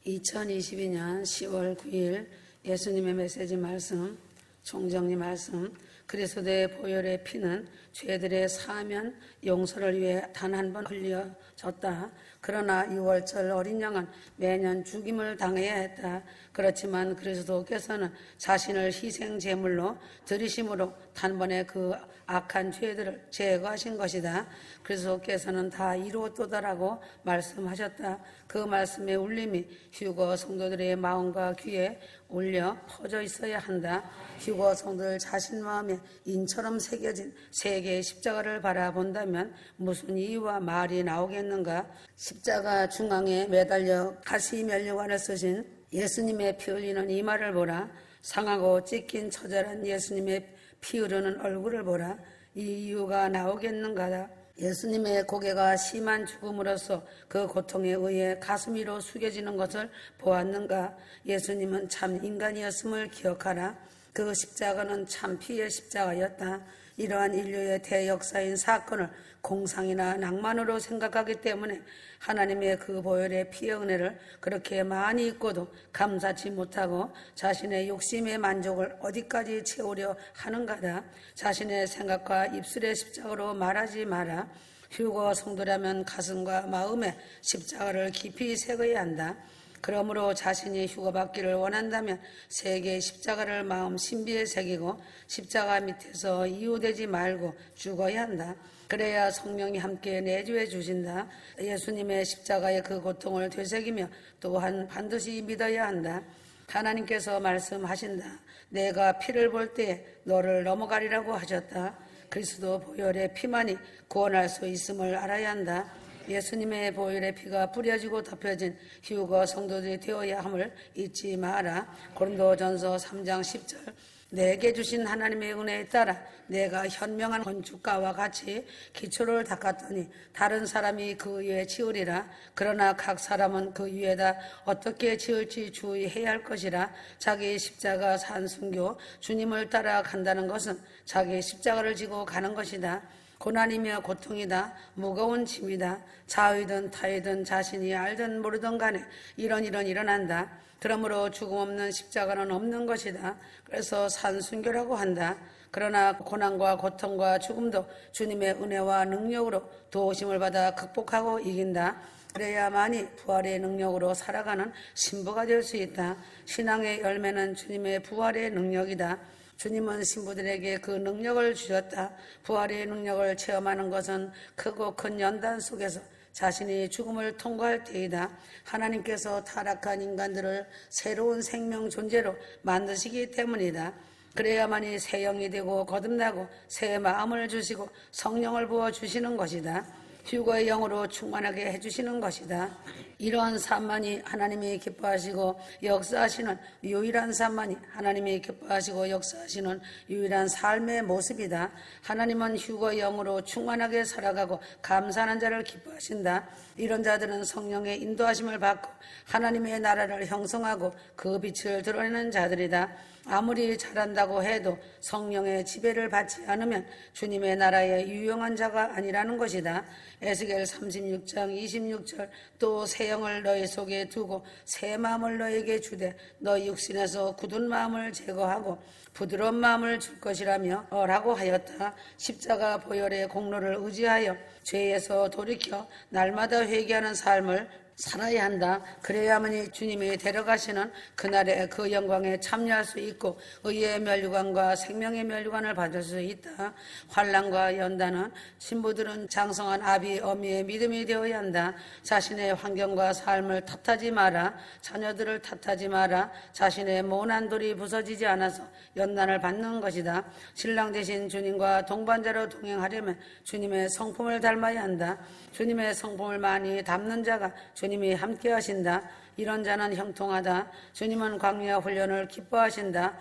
2022년 10월 9일 예수님의 메시지 말씀, 총정리 말씀, 그리스도의 보혈의 피는 죄들의 사면 용서를 위해 단 한 번 흘려졌다. 그러나 6월절 어린 양은 매년 죽임을 당해야 했다. 그렇지만 그리스도께서는 자신을 희생 제물로 들이심으로 단번에 그 악한 죄들을 제거하신 것이다. 그리스도께서는 다 이루었도다라고 말씀하셨다. 그 말씀의 울림이 휴거 성도들의 마음과 귀에 울려 퍼져 있어야 한다. 휴거 성도들 자신 마음에 인처럼 새겨진 세 개의 십자가를 바라본다면 무슨 이유와 말이 나오겠는가? 십자가 중앙에 매달려 가시 면류관을 쓰신 예수님의 피 흘리는 이마를 보라. 상하고 찢긴 처절한 예수님의 피 흐르는 얼굴을 보라. 이 이유가 나오겠는가? 예수님의 고개가 심한 죽음으로써 그 고통에 의해 가슴 위로 숙여지는 것을 보았는가? 예수님은 참 인간이었음을 기억하라. 그 십자가는 참 피의 십자가였다. 이러한 인류의 대역사인 사건을 공상이나 낭만으로 생각하기 때문에 하나님의 그 보혈의 피의 은혜를 그렇게 많이 잊고도 감사치 못하고 자신의 욕심의 만족을 어디까지 채우려 하는가다. 자신의 생각과 입술의 십자가로 말하지 마라. 휴거 성도라면 가슴과 마음에 십자가를 깊이 새겨야 한다. 그러므로 자신이 휴거받기를 원한다면 세 개의 십자가를 마음 신비에 새기고 십자가 밑에서 이유되지 말고 죽어야 한다. 그래야 성령이 함께 내주해 주신다. 예수님의 십자가의 그 고통을 되새기며 또한 반드시 믿어야 한다. 하나님께서 말씀하신다. 내가 피를 볼 때에 너를 넘어가리라고 하셨다. 그리스도 보혈의 피만이 구원할 수 있음을 알아야 한다. 예수님의 보혈의 피가 뿌려지고 덮여진 휴거 성도들이 되어야 함을 잊지 마라. 고린도전서 3장 10절 내게 주신 하나님의 은혜에 따라 내가 현명한 건축가와 같이 기초를 닦았더니 다른 사람이 그 위에 지으리라. 그러나 각 사람은 그 위에다 어떻게 지을지 주의해야 할 것이라. 자기 십자가 산 순교 주님을 따라간다는 것은 자기 십자가를 지고 가는 것이다. 고난이며 고통이다. 무거운 짐이다. 자의든 타의든 자신이 알든 모르든 간에 일어난다. 그러므로 죽음 없는 십자가는 없는 것이다. 그래서 산순교라고 한다. 그러나 고난과 고통과 죽음도 주님의 은혜와 능력으로 도우심을 받아 극복하고 이긴다. 그래야만이 부활의 능력으로 살아가는 신부가 될 수 있다. 신앙의 열매는 주님의 부활의 능력이다. 주님은 신부들에게 그 능력을 주셨다. 부활의 능력을 체험하는 것은 크고 큰 연단 속에서 자신이 죽음을 통과할 때이다. 하나님께서 타락한 인간들을 새로운 생명 존재로 만드시기 때문이다. 그래야만이 새 영이 되고 거듭나고 새 마음을 주시고 성령을 부어주시는 것이다. 휴거의 영으로 충만하게 해주시는 것이다. 이러한 삶만이 하나님이 기뻐하시고 역사하시는 유일한 삶만이 하나님이 기뻐하시고 역사하시는 유일한 삶의 모습이다. 하나님은 휴거의 영으로 충만하게 살아가고 감사하는 자를 기뻐하신다. 이런 자들은 성령의 인도하심을 받고 하나님의 나라를 형성하고 그 빛을 드러내는 자들이다. 아무리 잘한다고 해도 성령의 지배를 받지 않으면 주님의 나라에 유용한 자가 아니라는 것이다. 에스겔 36장 26절 또 새 영을 너희 속에 두고 새 마음을 너에게 주되 너희 육신에서 굳은 마음을 제거하고 부드러운 마음을 줄 것이라며 라고 하였다. 십자가 보혈의 공로를 의지하여 죄에서 돌이켜 날마다 회개하는 삶을 살아야 한다. 그래야만이 주님이 데려가시는 그날의 그 영광에 참여할 수 있고 의의 면류관과 생명의 면류관을 받을 수 있다. 환난과 연단은 신부들은 장성한 아비 어미의 믿음이 되어야 한다. 자신의 환경과 삶을 탓하지 마라. 자녀들을 탓하지 마라. 자신의 모난 돌이 부서지지 않아서 연단을 받는 것이다. 신랑 되신 주님과 동반자로 동행하려면 주님의 성품을 닮아야 한다. 주님의 성품을 많이 담는 자가 주님이 함께 하신다. 이런 자는 형통하다. 주님은 광야 훈련을 기뻐하신다.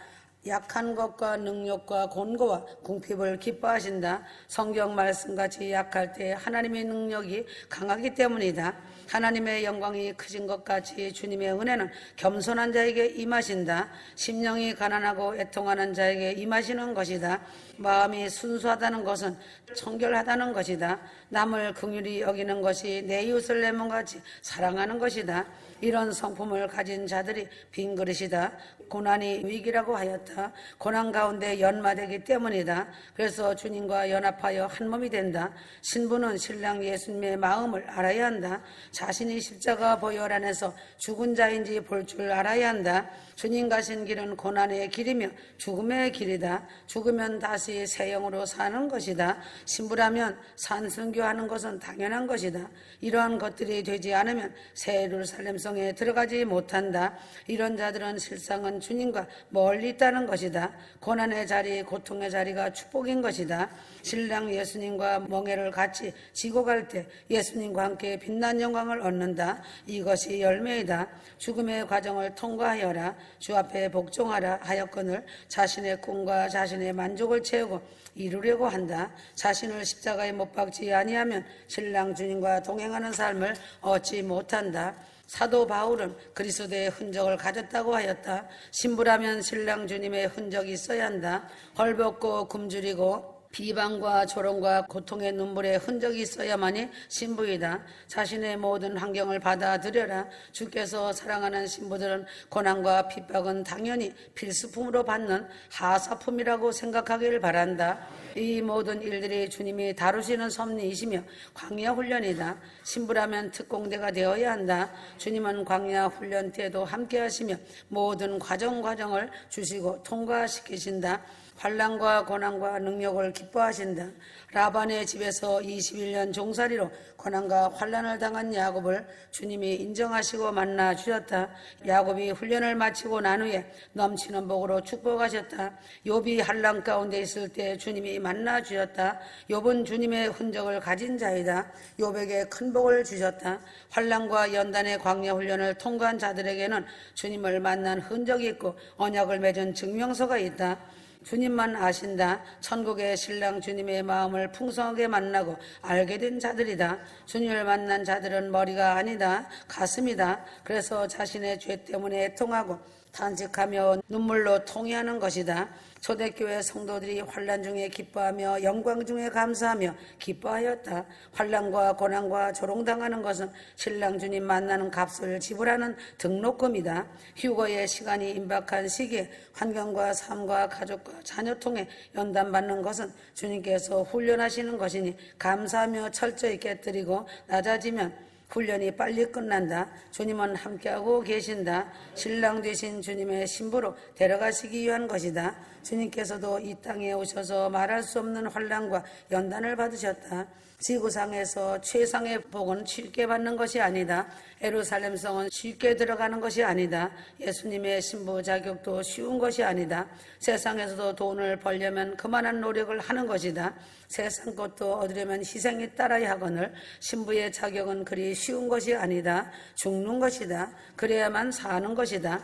약한 것과 능력과 곤고와 궁핍을 기뻐하신다. 성경 말씀같이 약할 때 하나님의 능력이 강하기 때문이다. 하나님의 영광이 크신 것 같이 주님의 은혜는 겸손한 자에게 임하신다. 심령이 가난하고 애통하는 자에게 임하시는 것이다. 마음이 순수하다는 것은 청결하다는 것이다. 남을 긍휼히 여기는 것이 내 이웃을 내 몸같이 사랑하는 것이다. 이런 성품을 가진 자들이 빈 그릇이다. 고난이 위기라고 하였다. 고난 가운데 연마되기 때문이다. 그래서 주님과 연합하여 한 몸이 된다. 신부는 신랑 예수님의 마음을 알아야 한다. 자신이 십자가 보혈 안에서 죽은 자인지 볼 줄 알아야 한다. 주님 가신 길은 고난의 길이며 죽음의 길이다. 죽으면 다시 새 영으로 사는 것이다. 신부라면 산순교하는 것은 당연한 것이다. 이러한 것들이 되지 않으면 새 예루살렘 성에 들어가지 못한다. 이런 자들은 실상은 주님과 멀리 있다는 것이다. 고난의 자리, 고통의 자리가 축복인 것이다. 신랑 예수님과 멍에를 같이 지고 갈 때 예수님과 함께 빛난 영광을 얻는다. 이것이 열매이다. 죽음의 과정을 통과하여라. 주 앞에 복종하라 하였거늘 자신의 꿈과 자신의 만족을 채우고 이루려고 한다. 자신을 십자가에 못 박지 아니하면 신랑 주님과 동행하는 삶을 얻지 못한다. 사도 바울은 그리스도의 흔적을 가졌다고 하였다. 신부라면 신랑 주님의 흔적이 있어야 한다. 헐벗고 굶주리고 비방과 조롱과 고통의 눈물의 흔적이 있어야만이 신부이다. 자신의 모든 환경을 받아들여라. 주께서 사랑하는 신부들은 고난과 핍박은 당연히 필수품으로 받는 하사품이라고 생각하기를 바란다. 이 모든 일들이 주님이 다루시는 섭리이시며 광야 훈련이다. 신부라면 특공대가 되어야 한다. 주님은 광야 훈련 때도 함께 하시며 모든 과정을 주시고 통과시키신다. 환난과 고난과 능력을 기뻐하신다. 라반의 집에서 21년 종살이로 고난과 환난을 당한 야곱을 주님이 인정하시고 만나 주셨다. 야곱이 훈련을 마치고 난 후에 넘치는 복으로 축복하셨다. 욥이 환난 가운데 있을 때 주님이 만나 주셨다. 욥은 주님의 흔적을 가진 자이다. 욥에게 큰 복을 주셨다. 환난과 연단의 광야 훈련을 통과한 자들에게는 주님을 만난 흔적이 있고 언약을 맺은 증명서가 있다. 주님만 아신다. 천국의 신랑 주님의 마음을 풍성하게 만나고 알게 된 자들이다. 주님을 만난 자들은 머리가 아니다. 가슴이다. 그래서 자신의 죄 때문에 애통하고 탄식하며 눈물로 통회하는 것이다. 초대교회 성도들이 환난 중에 기뻐하며 영광 중에 감사하며 기뻐하였다. 환난과 고난과 조롱당하는 것은 신랑 주님 만나는 값을 지불하는 등록금이다. 휴거의 시간이 임박한 시기에 환경과 삶과 가족과 자녀 통해 연단받는 것은 주님께서 훈련하시는 것이니 감사하며 철저히 깨뜨리고 낮아지면 훈련이 빨리 끝난다. 주님은 함께하고 계신다. 신랑 되신 주님의 신부로 데려가시기 위한 것이다. 주님께서도 이 땅에 오셔서 말할 수 없는 환난과 연단을 받으셨다. 지구상에서 최상의 복은 쉽게 받는 것이 아니다. 예루살렘 성은 쉽게 들어가는 것이 아니다. 예수님의 신부 자격도 쉬운 것이 아니다. 세상에서도 돈을 벌려면 그만한 노력을 하는 것이다. 세상 것도 얻으려면 희생이 따라야 하거늘 신부의 자격은 그리 쉬운 것이 아니다. 죽는 것이다. 그래야만 사는 것이다.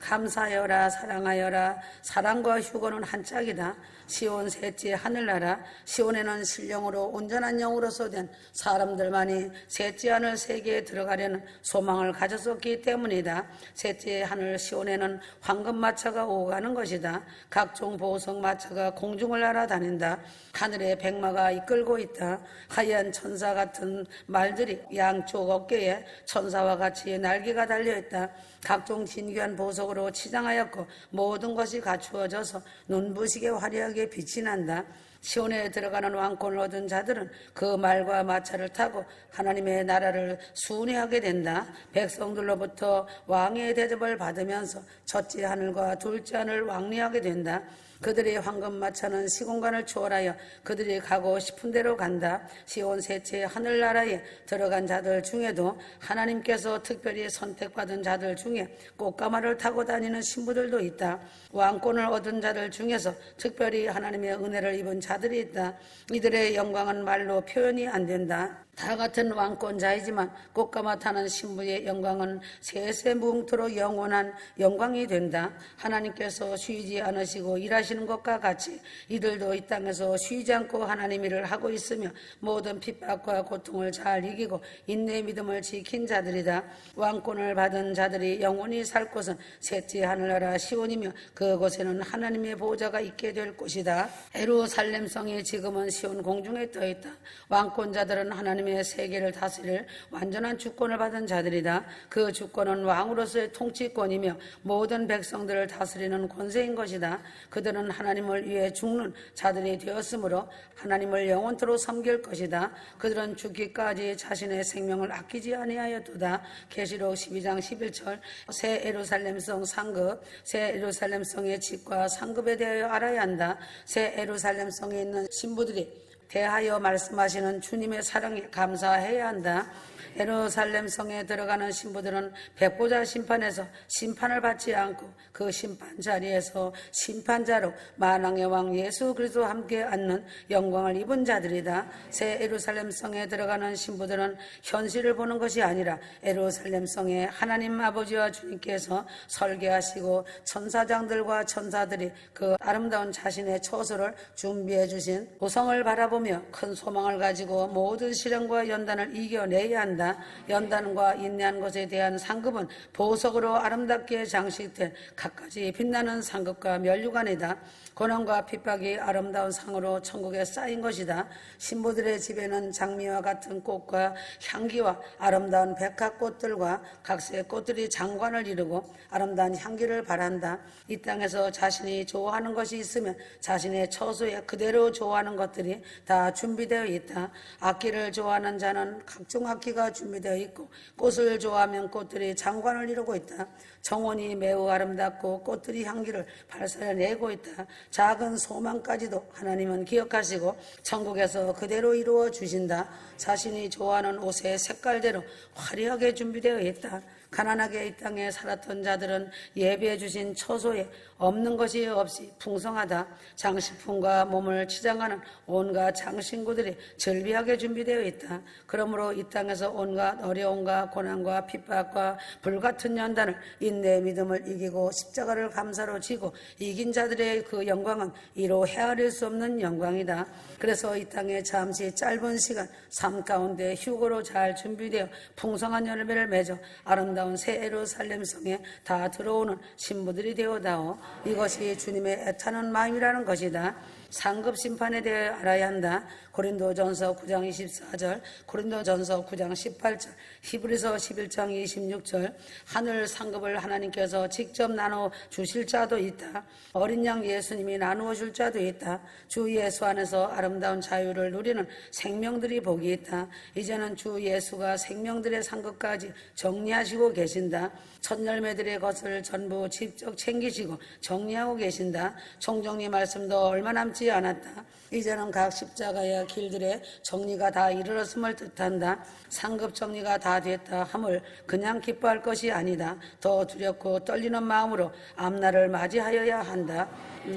감사하여라 사랑하여라. 사랑과 휴거는 한 짝이다. 시온 셋째 하늘나라. 시온에는 신령으로 온전한 영으로서 된 사람들만이 셋째 하늘 세계에 들어가려는 소망을 가졌었기 때문이다. 셋째 하늘 시온에는 황금마차가 오가는 것이다. 각종 보석 마차가 공중을 날아다닌다. 하늘에 백마가 이끌고 있다. 하얀 천사 같은 말들이 양쪽 어깨에 천사와 같이 날개가 달려있다. 각종 진귀한 보석으로 치장하였고 모든 것이 갖추어져서 눈부시게 화려하게 빛이 난다. 시온에 들어가는 왕권을 얻은 자들은 그 말과 마차를 타고 하나님의 나라를 순회하게 된다. 백성들로부터 왕의 대접을 받으면서 첫째 하늘과 둘째 하늘 왕래하게 된다. 그들의 황금마차는 시공간을 초월하여 그들이 가고 싶은 대로 간다. 시온 셋째 하늘나라에 들어간 자들 중에도 하나님께서 특별히 선택받은 자들 중에 꽃가마를 타고 다니는 신부들도 있다. 왕권을 얻은 자들 중에서 특별히 하나님의 은혜를 입은 자들이 있다. 이들의 영광은 말로 표현이 안 된다. 다 같은 왕권자이지만 꽃가마 타는 신부의 영광은 세세무궁토록 영원한 영광이 된다. 하나님께서 쉬지 않으시고 일하시는 것과 같이 이들도 이 땅에서 쉬지 않고 하나님 일을 하고 있으며 모든 핍박과 고통을 잘 이기고 인내의 믿음을 지킨 자들이다. 왕권을 받은 자들이 영원히 살 곳은 셋째 하늘나라 시온이며 그곳에는 하나님의 보호자가 있게 될 곳이다. 예루살렘 성이 지금은 시온 공중에 떠 있다. 왕권자들은 하나님의 세계를 다스릴 완전한 주권을 받은 자들이다. 그 주권은 왕으로서의 통치권이며 모든 백성들을 다스리는 권세인 것이다. 그들은 하나님을 위해 죽는 자들이 되었으므로 하나님을 영원토록 섬길 것이다. 그들은 죽기까지 자신의 생명을 아끼지 아니하였도다. 계시록 12장 11절. 새 예루살렘 성 상급, 새 예루살렘 성의 집과 상급에 대하여 알아야 한다. 새 예루살렘 성에 있는 신부들이 대하여 말씀하시는 주님의 사랑에 감사해야 한다. 예루살렘 성에 들어가는 신부들은 백보자 심판에서 심판을 받지 않고 그 심판 자리에서 심판자로 만왕의 왕 예수 그리스도와 함께 앉는 영광을 입은 자들이다. 새 예루살렘 성에 들어가는 신부들은 현실을 보는 것이 아니라 예루살렘 성에 하나님 아버지와 주님께서 설계하시고 천사장들과 천사들이 그 아름다운 자신의 처소를 준비해 주신 고성을 바라보며 큰 소망을 가지고 모든 시련과 연단을 이겨내야 한다. 연단과 인내한 것에 대한 상급은 보석으로 아름답게 장식된 갖가지 빛나는 상급과 면류관이다. 고난과 핍박이 아름다운 상으로 천국에 쌓인 것이다. 신부들의 집에는 장미와 같은 꽃과 향기와 아름다운 백합꽃들과 각색 꽃들이 장관을 이루고 아름다운 향기를 발한다. 이 땅에서 자신이 좋아하는 것이 있으면 자신의 처소에 그대로 좋아하는 것들이 다 준비되어 있다. 악기를 좋아하는 자는 각종 악기가 준비되어 있고 꽃을 좋아하면 꽃들이 장관을 이루고 있다. 정원이 매우 아름답고 꽃들이 향기를 발산해내고 있다. 작은 소망까지도 하나님은 기억하시고 천국에서 그대로 이루어 주신다. 자신이 좋아하는 옷의 색깔대로 화려하게 준비되어 있다. 가난하게 이 땅에 살았던 자들은 예배해 주신 처소에 없는 것이 없이 풍성하다. 장식품과 몸을 치장하는 온갖 장신구들이 절비하게 준비되어 있다. 그러므로 이 땅에서 온갖 어려움과 고난과 핍박과 불같은 연단을 인내의 믿음을 이기고 십자가를 감사로 지고 이긴 자들의 그 영광은 이로 헤아릴 수 없는 영광이다. 그래서 이 땅에 잠시 짧은 시간 삶 가운데 휴거로 잘 준비되어 풍성한 열매를 맺어 아름다운 새 예루살렘 성에 다 들어오는 신부들이 되어다오. 이것이 주님의 애타는 마음이라는 것이다. 상급 심판에 대해 알아야 한다. 고린도전서 9장 24절, 고린도전서 9장 18절, 히브리서 11장 26절. 하늘 상급을 하나님께서 직접 나눠 주실 자도 있다. 어린 양 예수님이 나누어 줄 자도 있다. 주 예수 안에서 아름다운 자유를 누리는 생명들이 복이 있다. 이제는 주 예수가 생명들의 상급까지 정리하시고 계신다. 첫 열매들의 것을 전부 직접 챙기시고 정리하고 계신다. 총정리 말씀도 얼마 남지 않았다. 이제는 각 십자가의 길들의 정리가 다 이르렀음을 뜻한다. 상급 정리가 다 됐다 함을 그냥 기뻐할 것이 아니다. 더 두렵고 떨리는 마음으로 앞날을 맞이하여야 한다.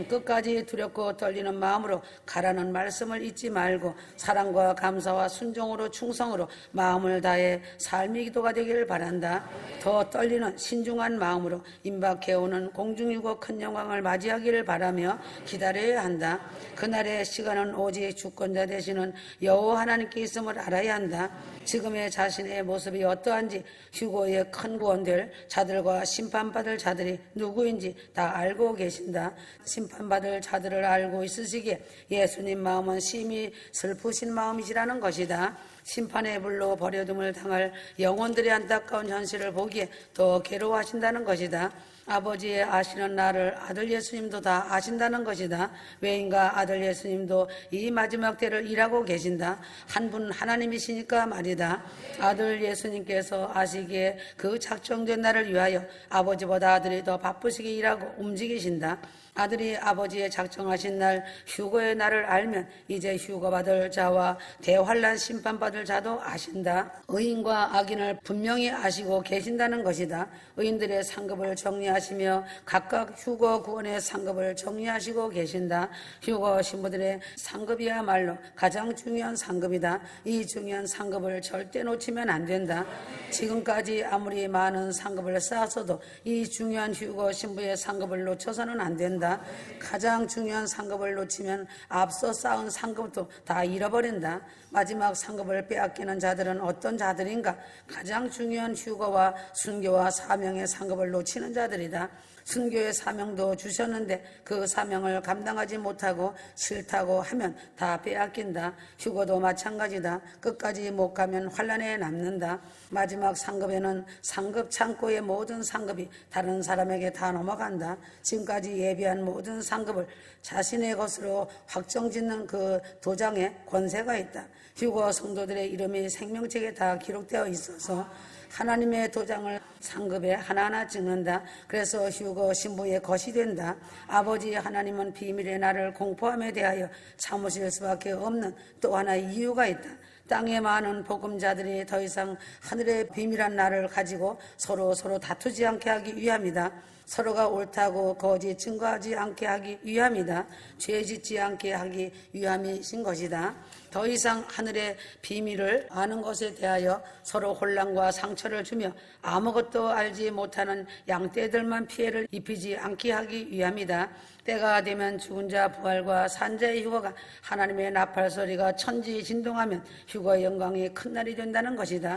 끝까지 두렵고 떨리는 마음으로 가라는 말씀을 잊지 말고 사랑과 감사와 순종으로 충성으로 마음을 다해 삶의 기도가 되기를 바란다. 더 떨리는 신중한 마음으로 임박해오는 공중유고 큰 영광을 맞이하기를 바라며 기다려야 한다. 그날의 시간은 오직 주권자 되시는 여호와 하나님께 있음을 알아야 한다. 지금의 자신의 모습이 어떠한지 휴거의 큰 구원될 자들과 심판받을 자들이 누구인지 다 알고 계신다. 심판받을 자들을 알고 있으시기에 예수님 마음은 심히 슬프신 마음이시라는 것이다. 심판의 불로 버려둠을 당할 영혼들의 안타까운 현실을 보기에 더 괴로워하신다는 것이다. 아버지의 아시는 나를 아들 예수님도 다 아신다는 것이다. 외인과 아들 예수님도 이 마지막 때를 일하고 계신다. 한 분 하나님이시니까 말이다. 아들 예수님께서 아시기에 그 작정된 날을 위하여 아버지보다 아들이 더 바쁘시게 일하고 움직이신다. 아들이 아버지의 작정하신 날 휴거의 날을 알면 이제 휴거받을 자와 대환란 심판받을 받을 자도 아신다. 의인과 악인을 분명히 아시고 계신다는 것이다. 의인들의 상급을 정리하시며 각각 휴거 구원의 상급을 정리하시고 계신다. 휴거 신부들의 상급이야말로 가장 중요한 상급이다. 이 중요한 상급을 절대 놓치면 안 된다. 지금까지 아무리 많은 상급을 쌓았어도 이 중요한 휴거 신부의 상급을 놓쳐서는 안 된다. 가장 중요한 상급을 놓치면 앞서 쌓은 상급도 다 잃어버린다. 마지막 상급을 빼앗기는 자들은 어떤 자들인가? 가장 중요한 휴거와 순교와 사명의 상급을 놓치는 자들이다. 순교의 사명도 주셨는데 그 사명을 감당하지 못하고 싫다고 하면 다 빼앗긴다. 휴거도 마찬가지다. 끝까지 못 가면 환난에 남는다. 마지막 상급에는 상급 창고의 모든 상급이 다른 사람에게 다 넘어간다. 지금까지 예비한 모든 상급을 자신의 것으로 확정짓는 그 도장에 권세가 있다. 휴거 성도들의 이름이 생명책에 다 기록되어 있어서 하나님의 도장을 상급에 하나하나 찍는다. 그래서 휴거 신부의 것이 된다. 아버지 하나님은 비밀의 날을 공포함에 대하여 참으실 수밖에 없는 또 하나의 이유가 있다. 땅에 많은 복음자들이 더 이상 하늘의 비밀한 날을 가지고 서로 다투지 않게 하기 위함이다. 서로가 옳다고 거짓 증거하지 않게 하기 위함이다. 죄 짓지 않게 하기 위함이신 것이다. 더 이상 하늘의 비밀을 아는 것에 대하여 서로 혼란과 상처를 주며 아무것도 알지 못하는 양떼들만 피해를 입히지 않게 하기 위함이다. 때가 되면 죽은 자 부활과 산자의 휴거가 하나님의 나팔 소리가 천지 진동하면 휴거의 영광이 큰 날이 된다는 것이다.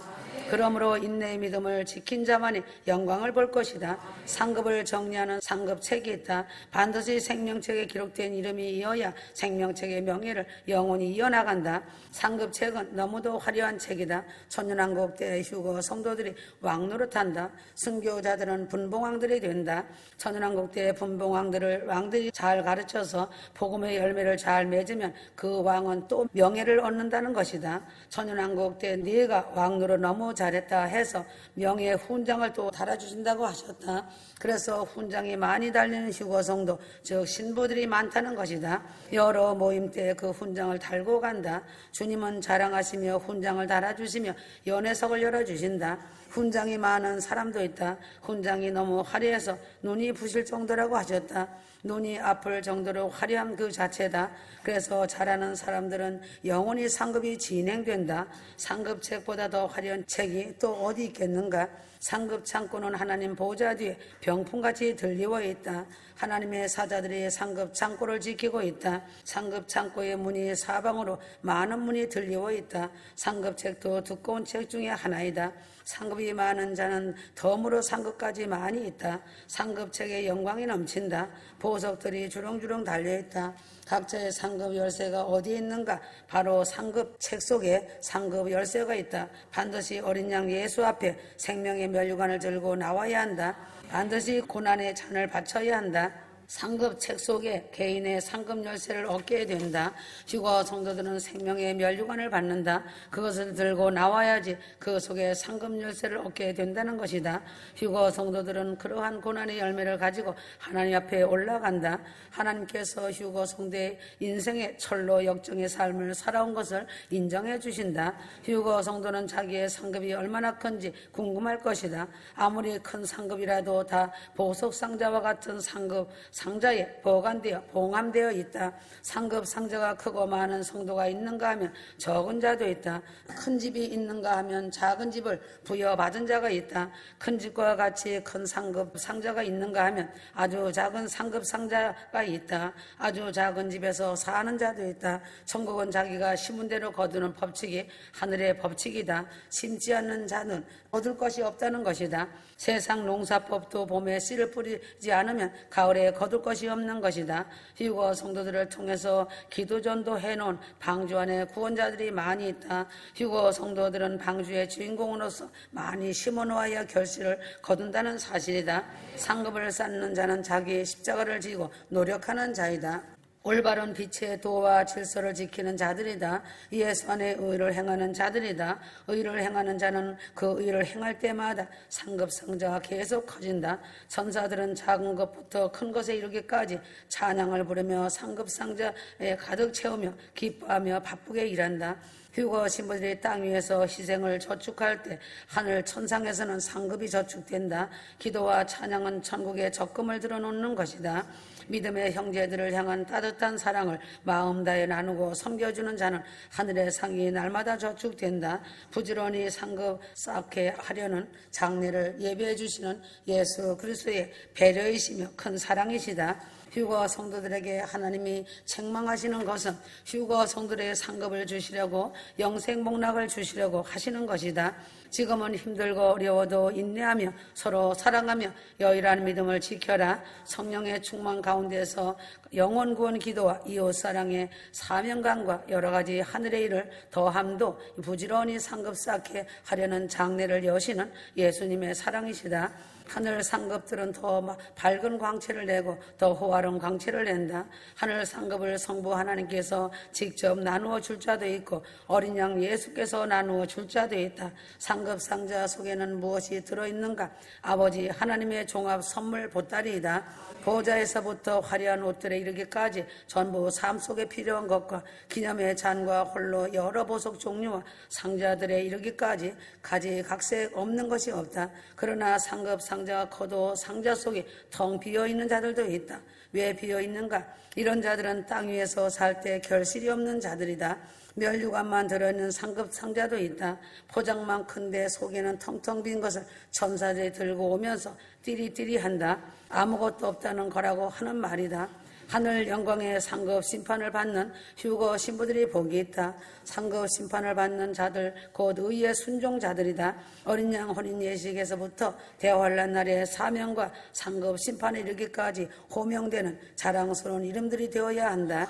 그러므로 인내의 믿음을 지킨 자만이 영광을 볼 것이다. 상급을 정리하는 상급책이 있다. 반드시 생명책에 기록된 이름이 이어야 생명책의 명예를 영원히 이어나간다. 상급책은 너무도 화려한 책이다. 천년왕국 때 휴거 성도들이 왕노릇한다. 순교자들은 분봉왕들이 된다. 천년왕국 때 분봉왕들을 왕들이 잘 가르쳐서 복음의 열매를 잘 맺으면 그 왕은 또 명예를 얻는다는 것이다. 천년왕국 때 네가 왕노릇 너무 잘했다 해서 명예 훈장을 또 달아주신다고 하셨다. 그래서 훈장이 많이 달리는 휴거성도 즉 신부들이 많다는 것이다. 여러 모임 때 그 훈장을 달고 간다. 주님은 자랑하시며 훈장을 달아주시며 연회석을 열어주신다. 훈장이 많은 사람도 있다. 훈장이 너무 화려해서 눈이 부실 정도라고 하셨다. 눈이 아플 정도로 화려한 그 자체다. 그래서 잘하는 사람들은 영원히 상급이 진행된다. 상급책보다 더 화려한 책이 또 어디 있겠는가? 상급 창고는 하나님 보좌 뒤에 병풍같이 들리워 있다. 하나님의 사자들이 상급 창고를 지키고 있다. 상급 창고의 문이 사방으로 많은 문이 들리워 있다. 상급 책도 두꺼운 책 중에 하나이다. 상급이 많은 자는 덤으로 상급까지 많이 있다. 상급 책에 영광이 넘친다. 보석들이 주렁주렁 달려있다. 각자의 상급 열쇠가 어디에 있는가? 바로 상급 책 속에 상급 열쇠가 있다. 반드시 어린 양 예수 앞에 생명의 면류관을 들고 나와야 한다. 반드시 고난의 잔을 바쳐야 한다. 상급 책 속에 개인의 상급 열쇠를 얻게 된다. 휴거 성도들은 생명의 면류관을 받는다. 그것을 들고 나와야지 그 속에 상급 열쇠를 얻게 된다는 것이다. 휴거 성도들은 그러한 고난의 열매를 가지고 하나님 앞에 올라간다. 하나님께서 휴거 성도의 인생의 철로 역정의 삶을 살아온 것을 인정해 주신다. 휴거 성도는 자기의 상급이 얼마나 큰지 궁금할 것이다. 아무리 큰 상급이라도 다 보석 상자와 같은 상급 상자에 보관되어 봉함되어 있다. 상급 상자가 크고 많은 성도가 있는가 하면 적은 자도 있다. 큰 집이 있는가 하면 작은 집을 부여받은 자가 있다. 큰 집과 같이 큰 상급 상자가 있는가 하면 아주 작은 상급 상자가 있다. 아주 작은 집에서 사는 자도 있다. 천국은 자기가 심은 대로 거두는 법칙이 하늘의 법칙이다. 심지 않는 자는 얻을 것이 없다는 것이다. 세상 농사법도 봄에 씨를 뿌리지 않으면 가을에 거둘 것이 없는 것이다. 휴거 성도들을 통해서 기도전도 해놓은 방주 안에 구원자들이 많이 있다. 휴거 성도들은 방주의 주인공으로서 많이 심어놓아야 결실을 거둔다는 사실이다. 상급을 쌓는 자는 자기의 십자가를 지고 노력하는 자이다. 올바른 빛의 도와 질서를 지키는 자들이다. 예수 안에 의를 행하는 자들이다. 의를 행하는 자는 그 의를 행할 때마다 상급 상자가 계속 커진다. 천사들은 작은 것부터 큰 것에 이르기까지 찬양을 부르며 상급 상자에 가득 채우며 기뻐하며 바쁘게 일한다. 휴거 신부들이 땅 위에서 희생을 저축할 때 하늘 천상에서는 상급이 저축된다. 기도와 찬양은 천국에 적금을 들어놓는 것이다. 믿음의 형제들을 향한 따뜻한 사랑을 마음 다해 나누고 섬겨주는 자는 하늘의 상이 날마다 저축된다. 부지런히 상급 쌓게 하려는 장례를 예배해 주시는 예수 그리스도의 배려이시며 큰 사랑이시다. 휴거 성도들에게 하나님이 책망하시는 것은 휴거 성도들의 상급을 주시려고 영생복락을 주시려고 하시는 것이다. 지금은 힘들고 어려워도 인내하며 서로 사랑하며 여일한 믿음을 지켜라. 성령의 충만 가운데서 영혼 구원 기도와 이웃사랑의 사명감과 여러 가지 하늘의 일을 더함도 부지런히 상급 쌓게 하려는 장례를 여시는 예수님의 사랑이시다. 하늘 상급들은 더 밝은 광채를 내고 더 호화로운 광채를 낸다. 하늘 상급을 성부 하나님께서 직접 나누어 줄 자도 있고 어린 양 예수께서 나누어 줄 자도 있다. 상급 상자 속에는 무엇이 들어있는가? 아버지 하나님의 종합 선물 보따리이다. 보호자에서부터 화려한 옷들에 이르기까지 전부 삶 속에 필요한 것과 기념의 잔과 홀로 여러 보석 종류와 상자들에 이르기까지 가지각색 없는 것이 없다. 그러나 상급 상자가 커도 상자 속에 텅 비어있는 자들도 있다. 왜 비어있는가? 이런 자들은 땅 위에서 살 때 결실이 없는 자들이다. 멸류관만 들어있는 상급 상자도 있다. 포장만 큰데 속에는 텅텅 빈 것을 천사들이 들고 오면서 띠리띠리한다. 아무것도 없다는 거라고 하는 말이다. 하늘 영광의 상급 심판을 받는 휴거 신부들이 복이 있다. 상급 심판을 받는 자들 곧 의의 순종자들이다. 어린 양 혼인 예식에서부터 대환란 날의 사명과 상급 심판에 이르기까지 호명되는 자랑스러운 이름들이 되어야 한다.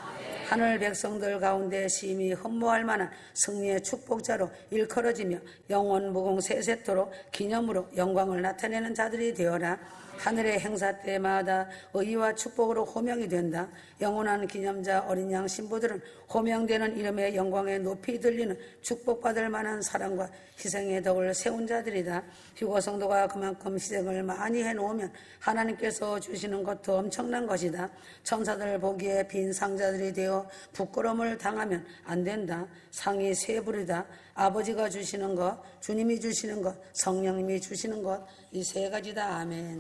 하늘 백성들 가운데 심히 흠모할 만한 승리의 축복자로 일컬어지며 영원 무궁 세세토록 기념으로 영광을 나타내는 자들이 되어라. 하늘의 행사 때마다 의와 축복으로 호명이 된다. 영원한 기념자 어린 양 신부들은 호명되는 이름의 영광에 높이 들리는 축복받을 만한 사랑과 희생의 덕을 세운 자들이다. 휴거 성도가 그만큼 희생을 많이 해놓으면 하나님께서 주시는 것도 엄청난 것이다. 천사들 보기에 빈 상자들이 되어 부끄러움을 당하면 안 된다. 상이 세 부류다. 아버지가 주시는 것, 주님이 주시는 것, 성령님이 주시는 것, 이 세 가지다. 아멘.